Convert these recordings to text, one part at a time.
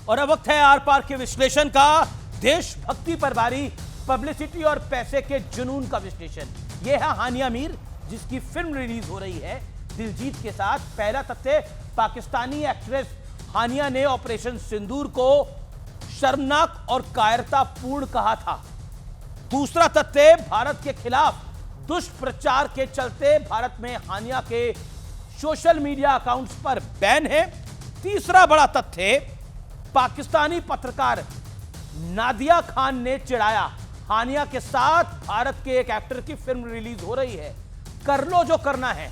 और अब वक्त है आर पार के विश्लेषण का। देशभक्ति पर भारी पब्लिसिटी और पैसे के जुनून का विश्लेषण। यह है हानिया मीर, जिसकी फिल्म रिलीज हो रही है दिलजीत के साथ। पहला तथ्य, पाकिस्तानी एक्ट्रेस हानिया ने ऑपरेशन सिंदूर को शर्मनाक और कायरतापूर्ण कहा था। दूसरा तथ्य, भारत के खिलाफ दुष्प्रचार के चलते भारत में हानिया के सोशल मीडिया अकाउंट्स पर बैन है। तीसरा बड़ा तथ्य, पाकिस्तानी पत्रकार नादिया खान ने चिढ़ाया, हानिया के साथ भारत के एक एक्टर की फिल्म रिलीज हो रही है, कर लो जो करना है।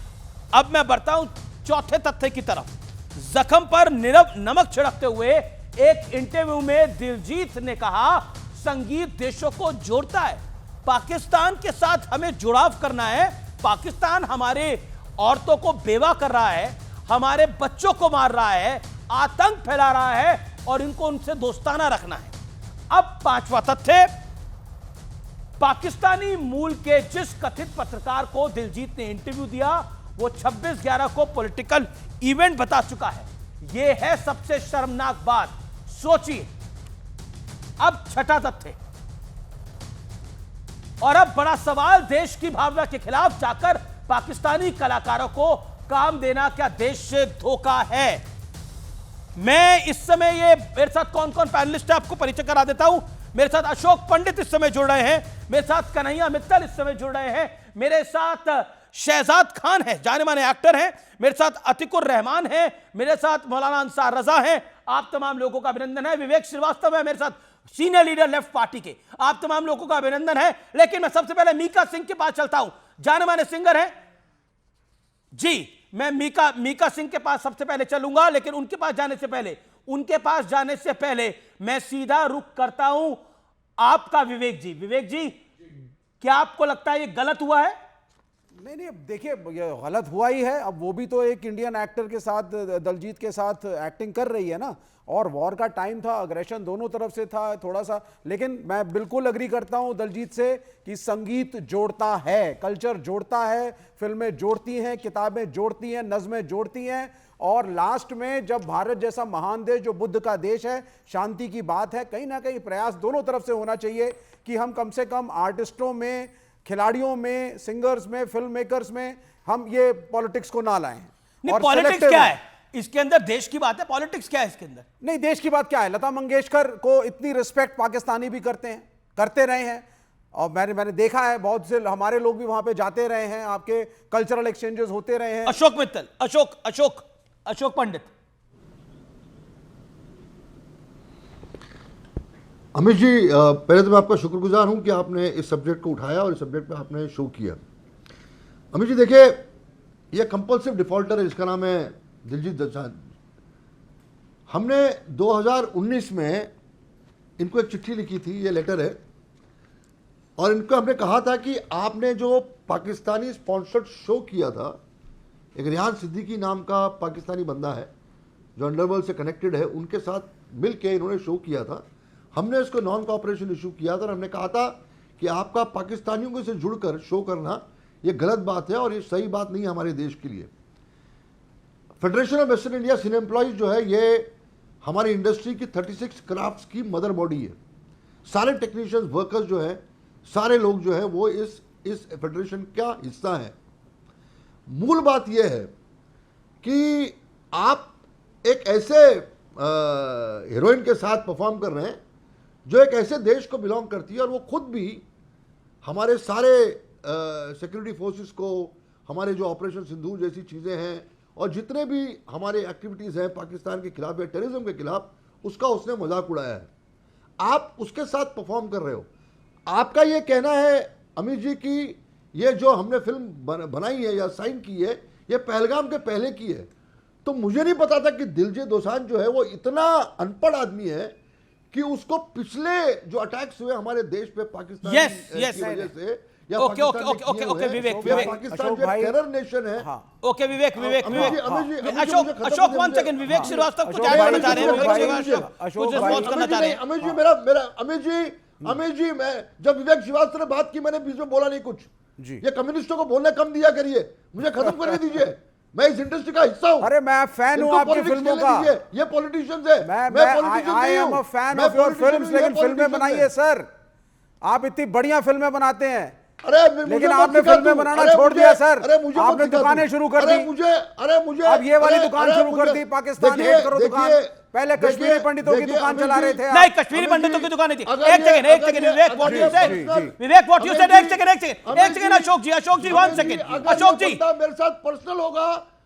अब मैं बढ़ता हूं चौथे तथ्य की तरफ। जख्म पर नमक छिड़कते हुए एक इंटरव्यू में दिलजीत ने कहा, संगीत देशों को जोड़ता है, पाकिस्तान के साथ हमें जुड़ाव करना है। पाकिस्तान हमारे औरतों को बेवा कर रहा है, हमारे बच्चों को मार रहा है, आतंक फैला रहा है और इनको उनसे दोस्ताना रखना है। अब पांचवा तथ्य, पाकिस्तानी मूल के जिस कथित पत्रकार को दिलजीत ने इंटरव्यू दिया, वो 26/11 को पॉलिटिकल इवेंट बता चुका है। यह है सबसे शर्मनाक बात। सोचिए। अब छठा तथ्य, और अब बड़ा सवाल, देश की भावना के खिलाफ जाकर पाकिस्तानी कलाकारों को काम देना क्या देश से धोखा है? मैं इस समय ये मेरे साथ कौन कौन पैनलिस्ट है आपको परिचय करा देता हूं। मेरे साथ अशोक पंडित इस समय जुड़ रहे हैं, मेरे साथ कन्हैया मित्तल इस समय जुड़ रहे हैं, मेरे साथ शहजाद खान है, जाने माने एक्टर हैं, मेरे साथ अतिकुर रहमान है, मेरे साथ मौलाना अंसार रजा है। आप तमाम लोगों का अभिनंदन है। विवेक श्रीवास्तव है मेरे साथ, सीनियर लीडर लेफ्ट पार्टी के। आप तमाम लोगों का अभिनंदन है। लेकिन मैं सबसे पहले मीका सिंह के पास चलता हूं, जाने माने सिंगर है जी। मैं मीका सिंह के पास सबसे पहले चलूंगा, लेकिन उनके पास जाने से पहले मैं सीधा रुख करता हूं आपका विवेक जी। विवेक जी, क्या आपको लगता है ये गलत हुआ है? नहीं, अब देखिए, ये गलत हुआ ही है। अब वो भी तो एक इंडियन एक्टर के साथ, दलजीत के साथ एक्टिंग कर रही है ना, और वॉर का टाइम था, अग्रेशन दोनों तरफ से था थोड़ा सा। लेकिन मैं बिल्कुल अग्री करता हूं दलजीत से कि संगीत जोड़ता है, कल्चर जोड़ता है, फिल्में जोड़ती हैं, किताबें जोड़ती हैं, नज़में जोड़ती हैं। और लास्ट में जब भारत जैसा महान देश, जो बुद्ध का देश है, शांति की बात है, कहीं ना कहीं प्रयास दोनों तरफ से होना चाहिए कि हम कम से कम आर्टिस्टों में, खिलाड़ियों में, सिंगर्स में, फिल्म मेकर्स में हम ये पॉलिटिक्स को ना लाएं। नहीं, पॉलिटिक्स क्या है इसके अंदर? देश की बात है, पॉलिटिक्स क्या है इसके अंदर? नहीं, देश की बात क्या है? लता मंगेशकर को इतनी रिस्पेक्ट पाकिस्तानी भी करते रहे हैं, और मैंने देखा है, बहुत से हमारे लोग भी वहां पे जाते रहे हैं, आपके कल्चरल एक्सचेंजेस होते रहे हैं। अशोक मित्तल, अशोक पंडित। अमित जी, पहले तो मैं आपका शुक्रगुजार हूं कि आपने इस सब्जेक्ट को उठाया और इस सब्जेक्ट पे आपने शो किया। अमित जी देखिए, ये कंपल्सिव डिफॉल्टर है, इसका नाम है दिलजीत दोसांझ। हमने 2019 में इनको एक चिट्ठी लिखी थी, ये लेटर है, और इनको हमने कहा था कि आपने जो पाकिस्तानी स्पॉन्सर्ड शो किया था, एक रियान सिद्दीकी नाम का पाकिस्तानी बंदा है जो अंडरवर्ल्ड से कनेक्टेड है, उनके साथ मिल के इन्होंने शो किया था। हमने इसको नॉन कॉपरेशन इशू किया था और हमने कहा था कि आपका पाकिस्तानियों से जुड़कर शो करना ये गलत बात है और ये सही बात नहीं है हमारे देश के लिए। Federation of western India cine employees जो है, ये हमारी इंडस्ट्री की 36 क्राफ्ट्स की मदर बॉडी है। सारे टेक्नीशियंस, वर्कर्स जो है, सारे लोग जो है वो इस फेडरेशन का हिस्सा है। मूल बात यह है कि आप एक ऐसे हीरोइन के साथ परफॉर्म कर रहे हैं जो एक ऐसे देश को बिलोंग करती है, और वो खुद भी हमारे सारे सिक्योरिटी फोर्सेस को, हमारे जो ऑपरेशन सिंदूर जैसी चीज़ें हैं और जितने भी हमारे एक्टिविटीज़ हैं पाकिस्तान के खिलाफ या टेररिज्म के खिलाफ, उसका उसने मजाक उड़ाया है। आप उसके साथ परफॉर्म कर रहे हो। आपका ये कहना है अमित जी कि ये जो हमने फिल्म बनाई है या साइन की है, ये पहलगाम के पहले की है, तो मुझे नहीं पता था कि दिलजीत दोसांझ जो है वो इतना अनपढ़ आदमी है कि उसको पिछले जो अटैक्स हुए हमारे देश पे पाकिस्तान की वजह से, या ओके विवेक, पाकिस्तान जो टेरर नेशन है। ओके विवेक, अशोक वन सेकंड, विवेक श्रीवास्तव कुछ ऐड करना चाह रहे हैं, कुछ रिस्पॉन्स करना चाह रहे हैं। अमित जी, मेरा अमित जी, मैं जब विवेक श्रीवास्तव ने बात की, मैंने बीच में बोला नहीं कुछ जी। ये कम्युनिस्टों को बोलने कम दिया करिए, मुझे खत्म करने दीजिए। मैं इस इंडस्ट्री का हिस्सा हूं। अरे मैं फैन हूं इनको आपकी politics फिल्मों खेलने का। दीजिए, ये पॉलिटिशियंस है। I am a fan of your films, लेकिन फिल्में बनाइए सर। आप इतनी बढ़िया फिल्में बनाते हैं, लेकिन आपने फिल्में बनाना छोड़ दिया सर। आपने दुकानें शुरू कर दी। अब ये वाली दुकान शुरू कर दी, पाकिस्तान हेट करो दुकान। पहले कश्मीरी पंडितों की दुकान चला रहे थे। नहीं, कश्मीरी पंडितों की दुकान नहीं थी। एक second Vivek, what you said, Vivek what you said, एक सेकंड अशोक जी 1 सेकंड अशोक जी। मेरे साथ पर्सनल होगा,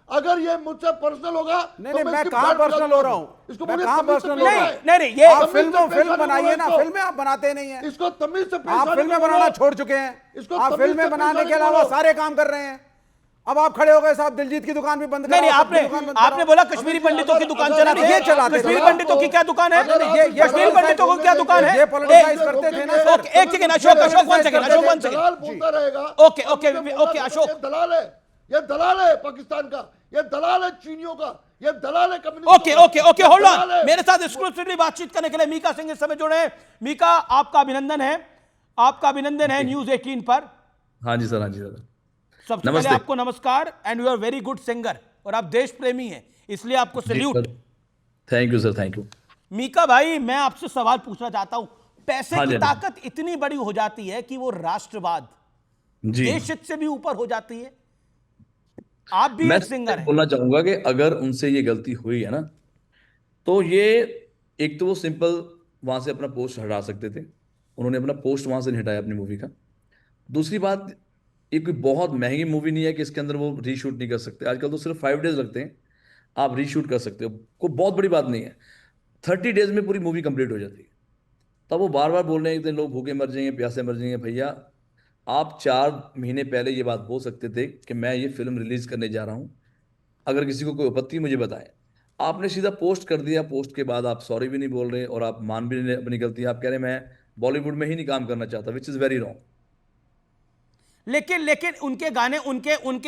अगर ये मुझसे पर्सनल होगा नहीं, मैं कहां पर्सनल हो रहा हूं? इसको मैं मुझे कहां तमीज से पर्सनल पेश हो रहा आए। हूं? नहीं, ये आप फिल्म बनाइए ना, फिल्में आप बनाते नहीं है। इसको तमीज से पेश आप आने फिल्में को बनाना बोलो। छोड़ चुके हैं। इसको आप तमीज फिल्में से बनाने पेश के आने को अलावा बोलो। सारे काम कर रहे हैं। अब आप खड़े हो गए साहब, दिलजीत की दुकान भी बंद नहीं, कराओ, आपने सबकी दुकान बंद आपने कराओ। बोला कश्मीरी पंडितों की दुकान चला रही है। ये चलाते कश्मीरी थे। पंडितों की क्या दुकान है? ये कश्मीरी पंडितों को क्या दुकान है? ये पॉलिटिसाइज करते थे ना सर। एक सेकंड अशोक 1 सेकंड दलाल बोलता रहेगा। ओके, अशोक। ये दलाल है, ये दलाल है पाकिस्तान का, ये दलाल है चीनियों का, ये दलाल है कम्युनिस्ट। Okay hold on. मेरे साथ एक्सक्लूसिवली बातचीत करने के लिए मीका सिंह इस समय जुड़े हैं। मीका, आपका अभिनंदन है न्यूज़ 18 पर। हाँ जी सर, हाँ जी सर। सबसे पहले आपको नमस्कार, and you are very good singer, और आप देश प्रेमी हैं, इसलिए आपको salute. Thank you sir, thank you. Mika भाई, मैं आपसे सवाल पूछना चाहता हूं। पैसे हाँ की जी, ताकत इतनी बड़ी हो जाती है कि वो राष्ट्रवाद, जी, देश हित से भी ऊपर हो जाती है। आप भी मैं एक सिंगर हैं। बोलना चाहूंगा कि अगर उनसे ये गलती हुई है ना, तो ये एक तो वो सिंपल वहां से अपना पोस्ट हटा सकते थे। उन्होंने अपना पोस्ट वहां से नहीं हटाया अपनी मूवी का। दूसरी बात, ये कोई बहुत महंगी मूवी नहीं है कि इसके अंदर वो रीशूट नहीं कर सकते। आजकल तो सिर्फ 5 डेज लगते हैं, आप रीशूट कर सकते हो, कोई बहुत बड़ी बात नहीं है। 30 डेज में पूरी मूवी कंप्लीट हो जाती है। तब वो बार बार बोल रहे हैं कि लोग भूखे मर जाएंगे, प्यासे मर जाएंगे। भैया, आप 4 महीने पहले ये बात बोल सकते थे कि मैं ये फिल्म रिलीज करने जा रहा हूँ। अगर किसी को कोई आपत्ति मुझे बताएं। आपने सीधा पोस्ट कर दिया, पोस्ट के बाद आप सॉरी भी नहीं बोल रहे और आप मान भी नहीं रहे अपनी गलती। आप कह रहे हैं मैं बॉलीवुड में ही नहीं काम करना चाहता, विच इज़ वेरी रॉन्ग। लेकिन उनके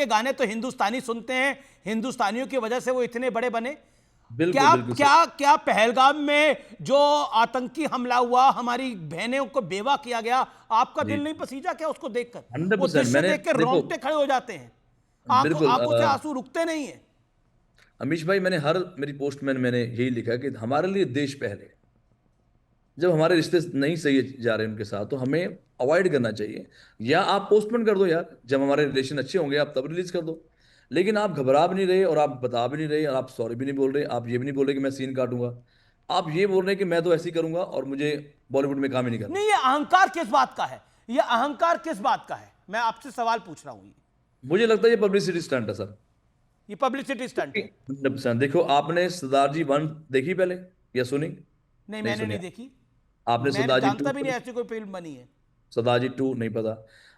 गाने तो हिंदुस्तानी सुनते हैं, हिंदुस्तानियों की वजह से वो इतने बड़े बने। बिल्कुल, क्या बिल्कुल क्या क्या पहलगाम में जो आतंकी हमला हुआ, हमारी बहनों को बेवा किया गया, आपका दिल नहीं पसीजा क्या उसको देखकर? 100% वो दृश्य मैंने देख के देखो, रोंगटे खड़े हो जाते हैं, बिल्कुल, आंखों से आंसू रुकते नहीं है। अमीश भाई, मेरी पोस्ट में मैंने यही लिखा है कि हमारे लिए देश पहले। जब हमारे रिश्ते नहीं सही जा रहे हैं उनके साथ, तो हमें अवॉइड करना चाहिए, या आप पोस्टपोन कर दो यार। जब हमारे रिलेशन अच्छे होंगे आप तब रिलीज कर दो। लेकिन आप घबरा भी नहीं रहे और आप बता भी नहीं रहे और आप सॉरी भी नहीं बोल रहे। आप ये भी नहीं बोल रहे कि मैं सीन काटूंगा। आप ये बोल रहे हैं कि मैं तो ऐसे ही करूंगा और मुझे बॉलीवुड में काम ही नहीं करना। नहीं, ये अहंकार किस बात का है? ये अहंकार किस बात का है? मैं आपसे सवाल पूछ रहा हूं। मुझे लगता है ये पब्लिसिटी स्टंट है सर। ये पब्लिसिटी स्टंट है। 100%। देखो, आपने सरदार जी 1 देखी पहले या सुनी? नहीं, मैंने नहीं देखी। आपने मैंने सरदार जी जानता 2? भी नहीं ऐसी कोई फिल्म बनी है। सरदार जी 2 नहीं पता।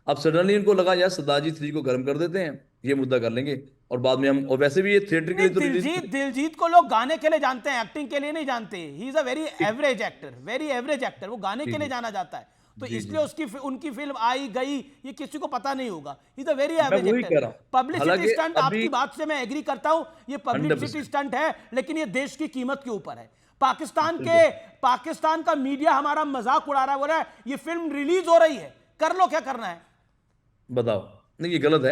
अब सडनली इनको लगा यार सरदार जी 3 को गर्म कर देते हैं, ये मुद्दा कर लेंगे और बाद में हम, और वैसे भी ये थिएटर के लिए तो रिलीज। दिलजीत को लोग गाने के लिए जानते हैं, एक्टिंग के लिए नहीं जानते। He is a very average actor, वो गाने के लिए जाना जाता है। तो इसलिए उनकी फिल्म आई गई ये किसी को पता नहीं होगा। He is a very average actor. Publicity stunt, आपकी बात से मैं एग्री करता हूं, ये पब्लिसिटी स्टंट है, लेकिन ये देश की कीमत के ऊपर है। पाकिस्तान का मीडिया हमारा मजाक उड़ा रहा है, बोल रहा है ये फिल्म रिलीज हो रही है, कर लो, क्या करना है बताओ। नहीं, ये गलत है।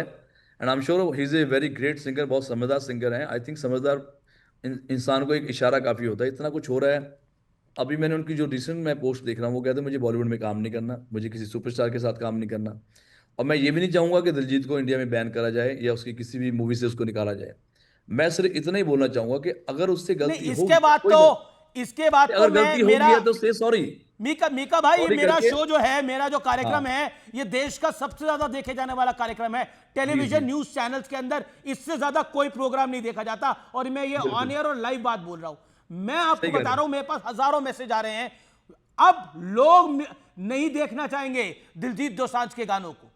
And I am sure he is a very great singer, बहुत समझदार सिंगर है। आई थिंक समझदार इंसान को एक इशारा काफ़ी होता है। इतना कुछ हो रहा है। अभी मैंने उनकी जो रिसेंट मैं पोस्ट देख रहा हूँ, वो कहते हैं मुझे बॉलीवुड में काम नहीं करना, मुझे किसी सुपरस्टार के साथ काम नहीं करना। और मैं ये भी नहीं चाहूँगा कि दिलजीत को इंडिया में बैन करा जाए या उसकी किसी भी मूवी से उसको निकाला जाए। मैं सिर्फ इतना ही बोलना चाहूँगा कि अगर उससे गलती हो, इसके बाद अगर गलती होगी है तो से सॉरी। मीका भाई, मेरा शो जो है, मेरा जो कार्यक्रम है, ये देश का सबसे ज्यादा देखे जाने वाला कार्यक्रम है। टेलीविजन न्यूज चैनल्स के अंदर इससे ज्यादा कोई प्रोग्राम नहीं देखा जाता, और मैं ये ऑन एयर और लाइव बात बोल रहा हूं। मैं आपको बता रहा हूं, मेरे पास हजारों मैसेज आ रहे हैं। अब लोग नहीं देखना चाहेंगे दिलजीत दोसांझ के गानों को।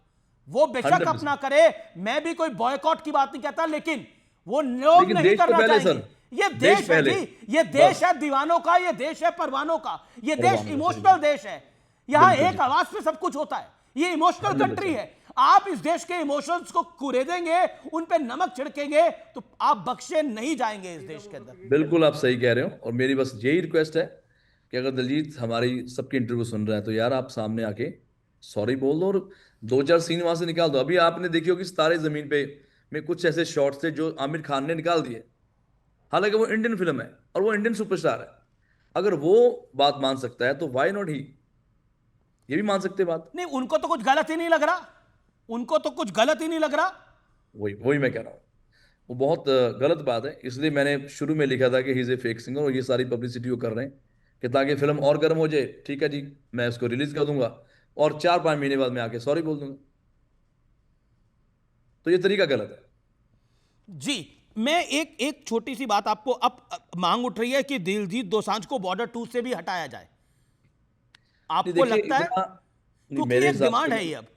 वो बेशक अपना करे, मैं भी कोई बॉयकॉट की बात नहीं कहता, लेकिन वो लोग नहीं करना चाहेंगे। ये देश है जी, ये देश है दीवानों का, ये देश है परवानों का, ये देश इमोशनल देश है। यहां एक आवाज पे सब कुछ होता है। ये इमोशनल कंट्री है। आप इस देश के इमोशंस को कुरेदेंगे, उन पे नमक छिड़केंगे, तो आप बख्शे नहीं जाएंगे इस देश के अंदर। बिल्कुल आप सही कह रहे हो। और मेरी बस यही रिक्वेस्ट है कि अगर दिलजीत हमारी सबकी इंटरव्यू सुन रहा है, तो यार आप सामने आके सॉरी बोल दो और 2-4 सीन वहां से निकाल दो। अभी आपने देखी होगी सितारे जमीन पे में कुछ ऐसे शॉट्स थे जो आमिर खान ने निकाल दिए, हालांकि वो इंडियन फिल्म है और वो इंडियन सुपरस्टार है। अगर वो बात मान सकता है तो वाई नॉट ही, ये भी मान सकते हैं बात। नहीं, उनको तो कुछ गलत ही नहीं लग रहा, उनको तो कुछ गलत ही नहीं लग रहा। वही वही मैं कह रहा हूँ, वो बहुत गलत बात है। इसलिए मैंने शुरू में लिखा था कि he is a fake singer, और ये सारी पब्लिसिटी वो कर रहे हैं कि ताकि फिल्म और गर्म हो जाए। ठीक है जी, मैं इसको रिलीज कर दूंगा और 4-5 महीने बाद मैं आके सॉरी बोल दूंगा। तो ये तरीका गलत है। जी, मैं एक एक छोटी सी बात आपको, अब मांग उठ रही है कि दिलजीत दोसांझ को बॉर्डर 2 से भी हटाया जाए। नहीं आपको देखिए, लगता है? इतना नहीं क्योंकि मेरे एक हिसाब डिमांड से। है ये अब आई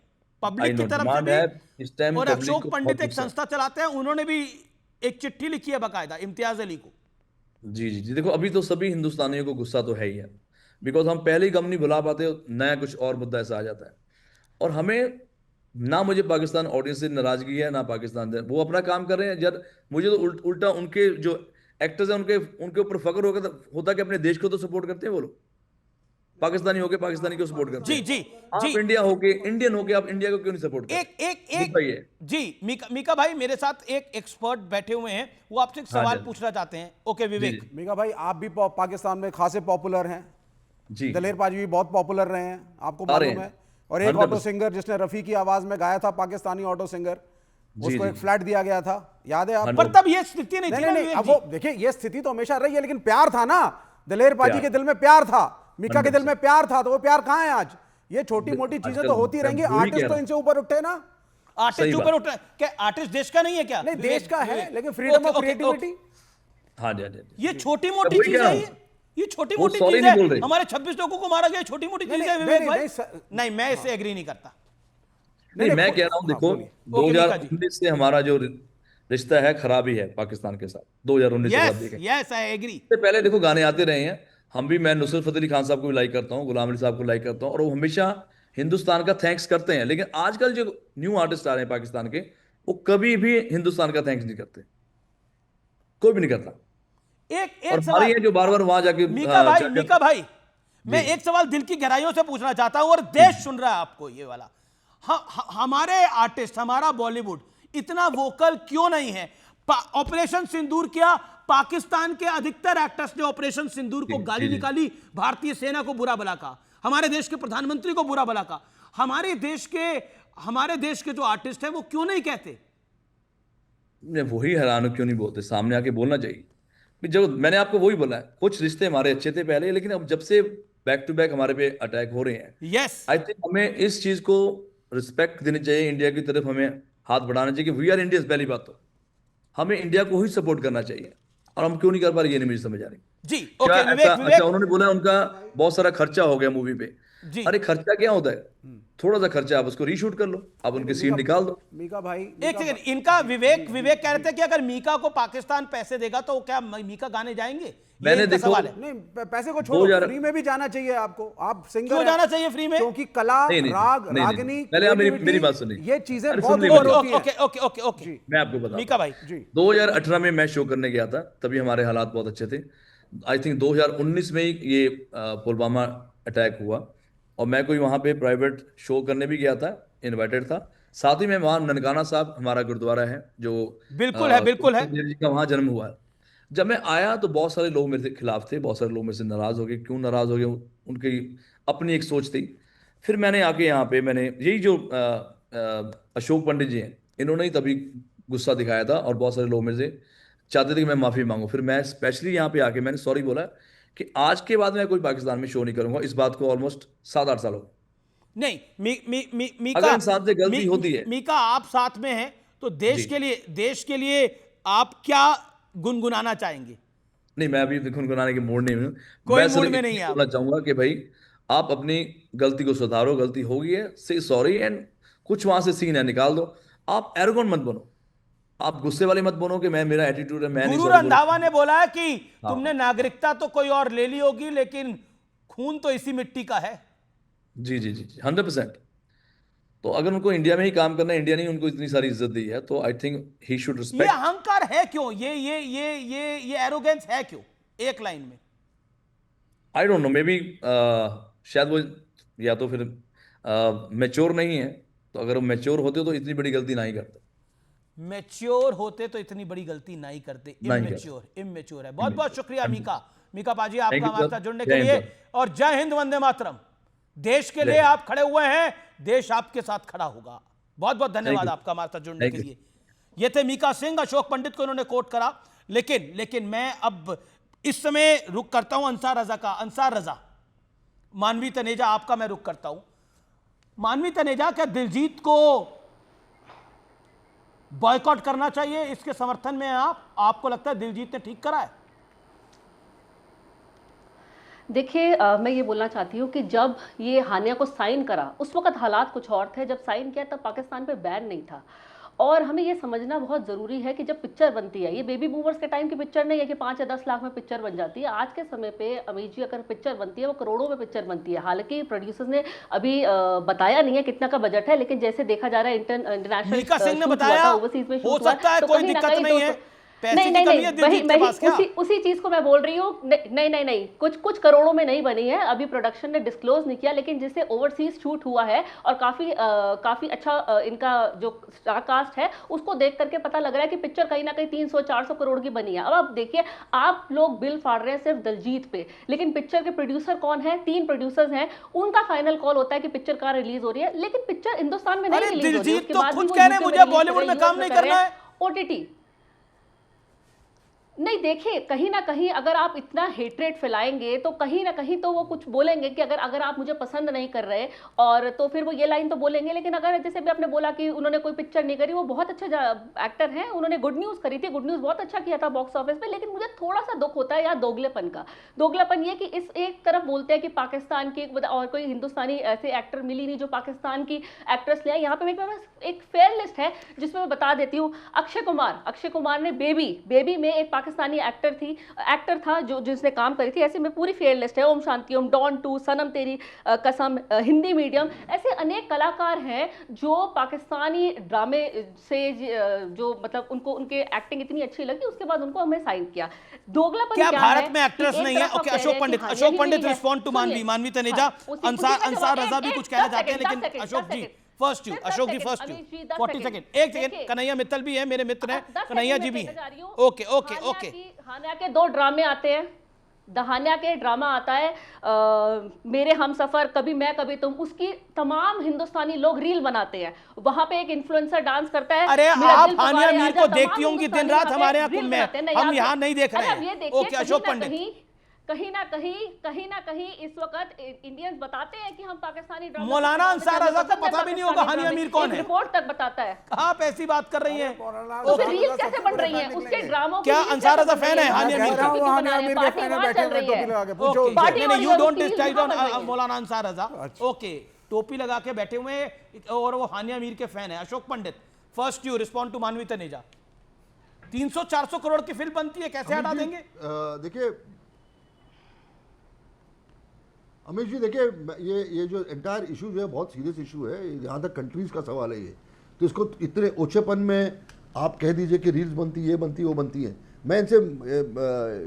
पब्लिक की नो तरफ से डिमांड भी। है इस टाइम, और पब्लिक अशोक को पंडित बहुत एक गुस्सा है। संस्था चलाते हैं, उन्होंने भी एक चिट्ठी लिखी है बाकायदा इम्तियाज अली को। जी जी जी, देखो अभी तो सभी हिंदुस्तानियों को गुस्सा तो है ही है, बिकॉज हम पहले ही गम नहीं भुला पाते, नया कुछ और मुद्दा ऐसा आ जाता है। और हमें ना, मुझे पाकिस्तान ऑडियंस से नाराजगी है ना पाकिस्तान से, वो अपना काम कर रहे हैं यार। मुझे तो उल्टा उनके जो एक्टर्स हैं उनके उनके ऊपर फख्र होता कि अपने देश को तो सपोर्ट करते हैं वो लोग। पाकिस्तानी होके पाकिस्तानी को सपोर्ट करते जी हैं। जी जी। आप इंडिया होके, इंडियन होके आप इंडिया को क्यों नहीं सपोर्ट कर एक रहे? एक एक मुद्दा ये है। जी, मीका भाई मेरे साथ एक एक्सपर्ट बैठे हुए हैं, वो आपसे एक हाँ सवाल जी, पूछना चाहते हैं। ओके जी विवेक। जी मीका भाई, आप भी पाकिस्तान में खासे पॉपुलर हैं। जी, दलेर पाजी भी बहुत पॉपुलर रहे हैं, आपको आ रहे मालूम है। हैं और एक ऑटो 100%। सिंगर जिसने रफ़ी की आवाज़ में गाया था, पाकिस्तानी ऑटो सिंगर, जी उसको जी एक फ्लैट दिया गया था, याद है आपको? पर तब ये स्थिति नहीं नहीं थी नहीं ना नहीं, विवेक अब जी। वो देखिए, ये स्थिति तो हमेशा रही है, लेकिन प्यार था ना। दलेर पाजी प्यार के दिल में प्यार था, मीका के दिल 100%। में प्यार था, तो वो प्यार कहाँ है आज? ये छोटी मोटी चीजें आजकल तो होती मैं रहेंगी, वही कह आर्टिस्ट रहा तो हूँ। इनसे ऊपर उठे ना। आर्टिस्ट सही ऊपर बात। उठ रहे हैं क्या? आर्टिस्ट देश का नहीं है क्या? नहीं, देश विवेक, का है, विवेक। लेकिन freedom okay, of okay, creativity. हाँ जी, हाँ जी, हाँ जी। ये छोटी मैं मोटी वही चीज कह रहा है, हूँ। ये छोटी वो मोटी सॉरी चीज नहीं है। बोल रही। हमारे 26 लोगों को मारा गया, छोटी मोटी नहीं, चीज है नहीं, विवेक नहीं, भाई। नहीं, नहीं, मैं इससे एग्री नहीं करता। नहीं, मैं कह रहा हूँ, हाँ, देखो बोलिए। ओके मीका जी। 2019 से हमारा जो रिश्ता है खराब ही है पाकिस्तान के साथ, 2019 से यस आप देखें। Yes, I agree. इससे पहले देखो गाने आते रहे हैं, हम भी, मैं नुसरत फतेह अली खान साहब को भी लाइक करता हूँ, गुलाम अली साहब को लाइक करता हूँ, और वो हमेशा हिंदुस्तान का थैंक्स करते हैं। लेकिन आजकल जो न्यू आर्टिस्ट आ रहे हैं पाकिस्तान के, वो कभी भी हिंदुस्तान का थैंक्स नहीं करते, कोई भी नहीं करता। एक और एक हमारी सवाल है जो बार बार वहां जाके मीका भाई, जी मैं एक सवाल दिल की गहराइयों से पूछना चाहता हूं, और देश सुन रहा है आपको ये वाला। हमारे आर्टिस्ट, हमारा बॉलीवुड इतना वोकल क्यों नहीं है? ऑपरेशन सिंदूर किया, पाकिस्तान के अधिकतर एक्टर्स ने ऑपरेशन सिंदूर को जी, गाली जी, जी। निकाली, भारतीय सेना को बुरा भला कहा, हमारे देश के प्रधानमंत्री को बुरा भला कहा। हमारे देश के जो आर्टिस्ट हैं वो क्यों नहीं कहते? मैं वही हैरान हूं, क्यों नहीं बोलते? सामने आके बोलना चाहिए। कि जो मैंने आपको वही बोला है, कुछ रिश्ते हमारे अच्छे थे पहले, लेकिन अब जब से बैक टू बैक हमारे पे अटैक हो रहे हैं, यस। आई थिंक हमें इस चीज को रिस्पेक्ट देनी चाहिए, इंडिया की तरफ हमें हाथ बढ़ाना चाहिए कि वी आर इंडियंस। पहली बात तो हमें इंडिया को ही सपोर्ट करना चाहिए, और हम क्यों नहीं कर पा रहे, ये नहीं मुझे समझ आ रही। जी क्या ओके ऐसा? विवेक, अच्छा, विवेक उन्होंने बोला उनका बहुत सारा खर्चा हो गया मूवी पे। जी। अरे खर्चा क्या होता है? थोड़ा सा खर्चा, आप उसको रीशूट कर लो, आप उनके सीन निकाल दो। मीका भाई, एक सेकंड, इनका विवेक कह रहे थे कि अगर मीका को पाकिस्तान पैसे देगा तो क्या मीका गाने जाएंगे? ये मैंने इनका देखो- सवाल है। नहीं, पैसे को छोड़ो, 2000 फ्री में भी जाना चाहिए आपको, आप सिंगर क्यों हैं। जाना चाहिए फ्री में? क्योंकि कला, नहीं, नहीं, राग, नहीं, नहीं, रागनी, पहले आप मेरी creativity, बात सुनिए। ये चीजें अरे बहुत सुन ली ऊपर मेरी होती हैं। Okay okay okay okay. मैं आपको बता मीका भाई जी। 2018 में मैं शो करने गया था, तभी हमारे हालात बहुत अच्छे थे। आई थिंक 2019 में ही ये पुलवामा अटैक हुआ, और मैं कोई वहाँ पे प्राइवेट शो करने भी गया था, इनवाइटेड था। साथ ही में वहाँ ननकाना साहब हमारा गुरुद्वारा है, जो बिल्कुल है, बिल्कुल है। जी का वहाँ जन्म हुआ है। जब मैं आया तो बहुत सारे लोग मेरे खिलाफ थे, बहुत सारे लोग मेरे से नाराज हो गए। क्यों नाराज हो गए? उनकी अपनी एक सोच थी। फिर मैंने आके यहाँ पे, मैंने यही जो अशोक पंडित जी हैं, इन्होंने ही तभी गुस्सा दिखाया था, और बहुत सारे लोग मेरे से चाहते थे कि मैं माफी मांगू। फिर मैं स्पेशली यहाँ पे आके मैंने सॉरी बोला कि आज के बाद मैं कोई पाकिस्तान में शो नहीं करूंगा। इस बात को ऑलमोस्ट 7-8 साल हो गए। नहीं, मीका, अगर इंसान से गलती होती है। मीका आप साथ में हैं तो जी। देश के लिए आप क्या गुनगुनाना चाहेंगे? नहीं, मैं अभी गुनगुनाने के मूड नहीं हूँ। कोई मैं सिर्फ मूड में इतना नहीं है आप। बोलना चाहूंगा कि भाई आप अपनी गलती को सुधारो, गलती हो गई है, से सॉरी, एंड कुछ वहां से सीन है निकाल दो। आप एरोगेंट मत बनो, आप गुस्से वाले मत बनो कि मैं, मेरा एटीट्यूड है, मैं नहीं गुरु सॉरी रंधावा ने बोला है कि हाँ। तुमने नागरिकता तो कोई और ले ली होगी, लेकिन खून तो इसी मिट्टी का है। जी जी जी जी, 100%। तो अगर उनको इंडिया में ही काम करना है, इंडिया ने उनको इतनी सारी इज्जत दी है, तो आई थिंक ही शुड ये रिस्पेक्ट। अहंकार है क्यों? ये एरोगेंस है क्यों? एक लाइन में। I don't know, may be शायद वो या तो फिर मैच्योर नहीं है। तो अगर वो मैच्योर होते तो इतनी बड़ी गलती ना ही करते। मैच्योर होते तो इतनी बड़ी गलती नहीं करते। इमेच्योर है। बहुत बहुत शुक्रिया मीका पाजी आपका हमारे साथ जुड़ने के लिए। और जय हिंद, वंदे मातरम। देश के लिए आप खड़े हुए हैं, देश आपके साथ खड़ा होगा। बहुत बहुत धन्यवाद आपका हमारे साथ जुड़ने के लिए। ये थे मीका सिंह। अशोक पंडित को इन्होंने कोट करा, लेकिन मैं अब इस समय रुक करता हूं अंसार रजा का। अंसार रजा, मानवी तनेजा, आपका मैं रुक करता हूं। मानवी तनेजा, क्या दिलजीत को बॉयकॉट करना चाहिए? इसके समर्थन में आपको लगता है दिलजीत ने ठीक करा है? देखिए, मैं ये बोलना चाहती हूँ कि जब ये हानिया को साइन करा उस वक्त हालात कुछ और थे। जब साइन किया तब पाकिस्तान पे बैन नहीं था। और हमें ये समझना बहुत ज़रूरी है कि जब पिक्चर बनती है, ये बेबी बूमर्स के टाइम की पिक्चर नहीं है कि 5 या 10 लाख में पिक्चर बन जाती है। आज के समय पे अमीर जी अगर पिक्चर बनती है वो करोड़ों में पिक्चर बनती है। हालांकि प्रोड्यूसर्स ने अभी बताया नहीं है कितना का बजट है, लेकिन जैसे देखा जा रहा है इंटरनेशनल मीका सिंह ने बताया, ओवरसीज में हो सकता है कोई दिक्कत नहीं है, नहीं, उसी चीज को मैं बोल रही हूँ। नहीं, कुछ करोड़ों में नहीं बनी है, अभी प्रोडक्शन ने डिस्क्लोज नहीं किया, लेकिन जिससे ओवरसीज शूट हुआ है और काफी अच्छा इनका जो स्टार कास्ट है उसको देख करके पता लग रहा है कि पिक्चर कहीं ना कहीं 300-400 करोड़ की बनी है। अब आप देखिए, आप लोग बिल फाड़ रहे हैं सिर्फ दिलजीत पे, लेकिन पिक्चर के प्रोड्यूसर कौन है? 3 प्रोड्यूसर्स हैं, उनका फाइनल कॉल होता है कि पिक्चर कहाँ रिलीज हो रही है। लेकिन पिक्चर हिंदुस्तान में नहीं रिलीज हो रही है, उसके बाद खुद कह रहे हैं मुझे बॉलीवुड में काम नहीं करना है। OTT नहीं, देखिए, कहीं ना कहीं अगर आप इतना हेट्रेट फैलाएंगे तो कहीं ना कहीं तो वो कुछ बोलेंगे कि अगर आप मुझे पसंद नहीं कर रहे, और तो फिर वो ये लाइन तो बोलेंगे। लेकिन अगर जैसे भी आपने बोला कि उन्होंने कोई पिक्चर नहीं करी, वो बहुत अच्छे एक्टर हैं, उन्होंने गुड न्यूज़ करी थी, गुड न्यूज़ बहुत अच्छा किया था बॉक्स ऑफिस पे। लेकिन मुझे थोड़ा सा दुख होता है यहाँ दोगलेपन का। दोगलापन ये कि इस एक तरफ बोलते हैं कि पाकिस्तान की और कोई हिंदुस्तानी ऐसे एक्टर मिली नहीं जो पाकिस्तान की एक्ट्रेस ले आए। यहाँ पे मेरे पास एक फेयर लिस्ट है जिसमें मैं बता देती हूँ। अक्षय कुमार ने बेबी में एक पाकिस्तानी एक्टर था जो जिसने काम करी थी। ऐसे में पूरी फेयर लिस्ट है। ओम शांति ओम, डॉन 2, सनम तेरी कसम, हिंदी मीडियम, ऐसे अनेक कलाकार हैं जो पाकिस्तानी ड्रामे से जो मतलब उनको उनके एक्टिंग इतनी अच्छी लगी, उसके बाद उनको हमें साइन किया। दोगलापन क्या भारत में एक्ट्रेस नहीं है? Okay, Ashok Pandit respond to Manvi Taneja. Ansar रजा भी कुछ कहना चाहते हैं, लेकिन अशोक जी फर्स्ट, 40 सेकंड, एक सेकंड। कन्हैया मित्तल भी है, मेरे मित्र हैं, कन्हैया जी भी हैं। ओके। हानिया के 2 ड्रामे आते हैं। दहानिया के ड्रामा आता है मेरे हमसफर, कभी मैं कभी तुम, उसकी तमाम हिंदुस्तानी लोग रील बनाते हैं। वहां पे एक इन्फ्लुएंसर डांस करता है। अरे आप हानिया मीर को देखती होंगी दिन रात हमारे यहाँ कुंभ में, हम यहाँ नहीं देख रहे हैं। ओके, अशोक पंडित, कहीं ना कहीं इस वक्त इंडियंस बताते हैं कि हम पाकिस्तानी ड्रामा। मौलाना अंसार रजा को पता भी नहीं होगा हानिया मीर कौन है, रिपोर्ट तक बताता है। आप ऐसी बात कर रही हैं, तो फिर रील्स कैसे बन रही हैं उसके ड्रामों? क्या अंसार रजा फैन है हानिया मीर का? You don't decide on Maulana Ansar Raza. Okay, टोपी लगा के बैठे हुए और वो हानिया मीर के फैन है। Ashok Pandit, first you respond to Manvi Taneja. 300-400 crore की फिल्म बनती है, कैसे हटा देंगे? देखिए अमित जी, देखिए ये जो एंटायर इशू जो है बहुत सीरियस इशू है। यहाँ तक कंट्रीज का सवाल है ये, तो इसको इतने ओछेपन में आप कह दीजिए कि रील्स बनती है, ये बनती है, वो बनती है। मैं इनसे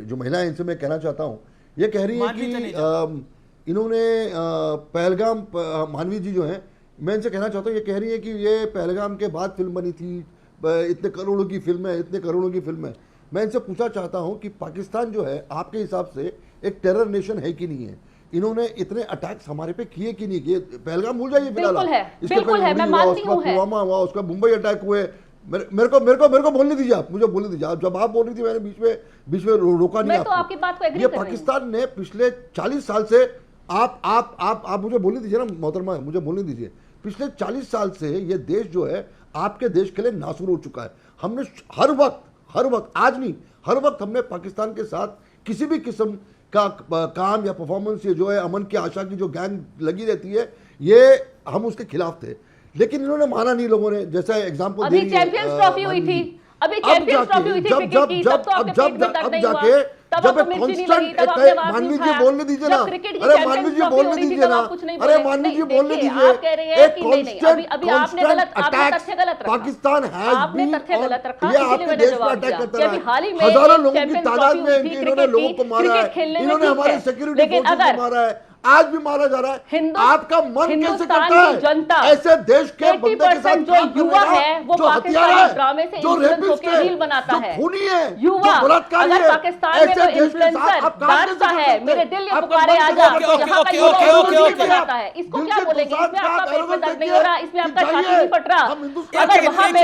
जो महिलाएं, इनसे मैं कहना चाहता हूँ, ये कह रही है कि इन्होंने पहलगाम, मानवी जी जो हैं, मैं इनसे कहना चाहता हूँ, ये कह रही है कि ये पहलगाम के बाद फिल्म बनी थी, इतने करोड़ों की फिल्म है, इतने करोड़ों की फिल्म है। मैं इनसे पूछना चाहता हूँ कि पाकिस्तान जो है आपके हिसाब से एक टेरर नेशन है कि नहीं है? इन्होंने इतने अटैक्स हमारे पे किए कि नहीं किए? पहलगाम भूल जाइए फिलहाल, इसके पहले पुलवामा हुआ, उसका मुंबई अटैक हुए। मेरे को बोलने दीजिए, आप मुझे बोलने दीजिए। जब आप बोल रही थी मैंने बीच में रोका नहीं आपको। आपकी बात को एग्री ये पाकिस्तान ने पिछले 40 साल से, आप मुझे बोलने दीजिए ना मोहतरमा, मुझे बोलने दीजिए। पिछले 40 साल से ये देश जो है आपके देश के लिए नासूर हो चुका है। हमने हर वक्त, आज नहीं, हर वक्त हमने पाकिस्तान के साथ किसी भी किस्म का काम या परफॉर्मेंस, ये जो है अमन की आशा की जो गैंग लगी रहती है, ये हम उसके खिलाफ थे। लेकिन इन्होंने माना नहीं लोगों ने। जैसा एग्जांपल अभी चैंपियंस ट्रॉफी हुई थी, अभी चैंपियंस ट्रॉफी हुई थी क्रिकेट की, तब तो आपके पेट में दर्द नहीं हुआ, तब आपको मिर्ची नहीं लगी, तब आपने आवाज नहीं उठाया। बोलने दीजिए ना, अरे मानवी जी बोलने दीजिए ना, अरे मानवी जी बोलने दीजिए। आप कह रहे हैं कि नहीं, अभी आपने गलत, आपने तथ्य गलत रखा, पाकिस्तान है, आपने तथ्य गलत रखा, ये इसलिए आपके मैंने देश पर जवाब अटैक दिया करता कि अभी हाल ही में है। हजारों लोगों की चैंपियंस तादाद ट्रॉफी में हुई थी इन्होंने लोगों को मारा है, क्रिकेट खेलने में, इन्होंने हमारे सिक्योरिटी फोर्सेस को मारा है। आज भी मारा जा रहा है। आपका मन कैसे हिंदुस्तान करता की जनता, है ऐसे देश के बंदे के 80% साथ जो काम युवा करेगा, है वो जो हथियारा पाकिस्तानी है, ड्रामे से जो इन्फ्लुएंस रेपिस्ट होकर है, रील बनाता जो है। खूनी है, युवा जो बलात्कारी अगर है, पाकिस्तान में ऐसे कोई देश के साथ इन्फ्लुएंसर आप काम कैसे डांटता कर है, सकते हैं? मेरे दिल ये आपका पुकारे मन आजा, कैसे करता है? यहाँ का ओके, युवा ओके, उसको ओके, रील ओके। बनाता है, इसको क्या दिलजीत बोलेंगे? दोसांझ इसमें का आपका पेट आरोप में दर्द नहीं देखिए हो रहा, इसमें कि आपका छाती जाइए, नहीं फट रहा। हम हिंदुस्तान अगर वहां पे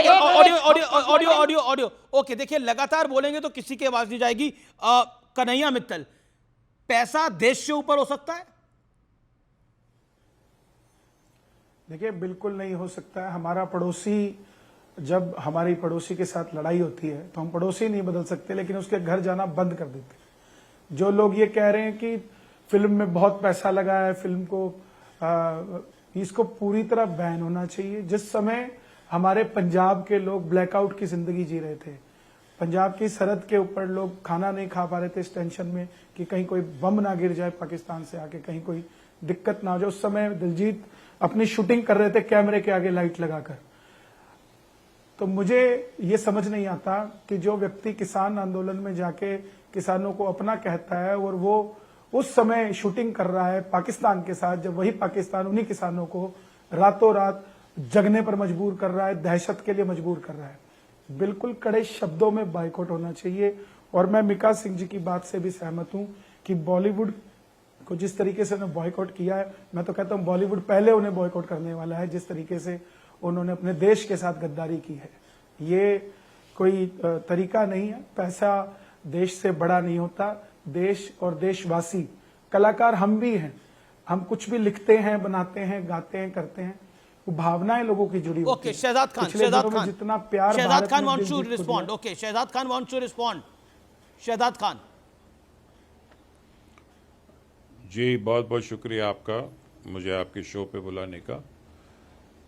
ऑडियो ओके, देखिए लगातार बोलेंगे तो किसी की आवाज नहीं जाएगी। कन्हैया मित्तल, पैसा देश से ऊपर हो सकता है? देखिए, बिल्कुल नहीं हो सकता है। हमारा पड़ोसी, जब हमारी पड़ोसी के साथ लड़ाई होती है तो हम पड़ोसी नहीं बदल सकते, लेकिन उसके घर जाना बंद कर देते हैं। जो लोग ये कह रहे हैं कि फिल्म में बहुत पैसा लगा है, फिल्म को इसको पूरी तरह बैन होना चाहिए। जिस समय हमारे पंजाब के लोग ब्लैकआउट की जिंदगी जी रहे थे, पंजाब की सरहद के ऊपर लोग खाना नहीं खा पा रहे थे इस टेंशन में कि कहीं कोई बम ना गिर जाए पाकिस्तान से आके, कहीं कोई दिक्कत ना हो जाए, उस समय दिलजीत अपनी शूटिंग कर रहे थे कैमरे के आगे लाइट लगाकर। तो मुझे ये समझ नहीं आता कि जो व्यक्ति किसान आंदोलन में जाके किसानों को अपना कहता है और वो उस समय शूटिंग कर रहा है पाकिस्तान के साथ, जब वही पाकिस्तान उन्हीं किसानों को रातों रात जगने पर मजबूर कर रहा है, दहशत के लिए मजबूर कर रहा है। बिल्कुल कड़े शब्दों में बाइकआउट होना चाहिए। और मैं मिका सिंह जी की बात से भी सहमत हूं कि बॉलीवुड को जिस तरीके से उन्होंने बॉयकॉट किया है, मैं तो कहता हूं बॉलीवुड पहले उन्हें बॉयकॉट करने वाला है, जिस तरीके से उन्होंने अपने देश के साथ गद्दारी की है। ये कोई तरीका नहीं है। पैसा देश से बड़ा नहीं होता। देश और देशवासी, कलाकार हम भी हैं, हम कुछ भी लिखते हैं, बनाते हैं, गाते हैं, करते हैं, वो भावनाएं लोगों की जुड़ी होती ओके, हैं। शहजाद खान, पिछले शहजाद दिनों में खान, जितना प्यार शहजाद भारत खान ने वांट्स टू दिलजीत को रिस्पॉन्ड। दिया। Okay, Shahzad Khan wants to respond. Shahzad Khan ji, बहुत बहुत शुक्रिया आपका मुझे आपके शो पे बुलाने का।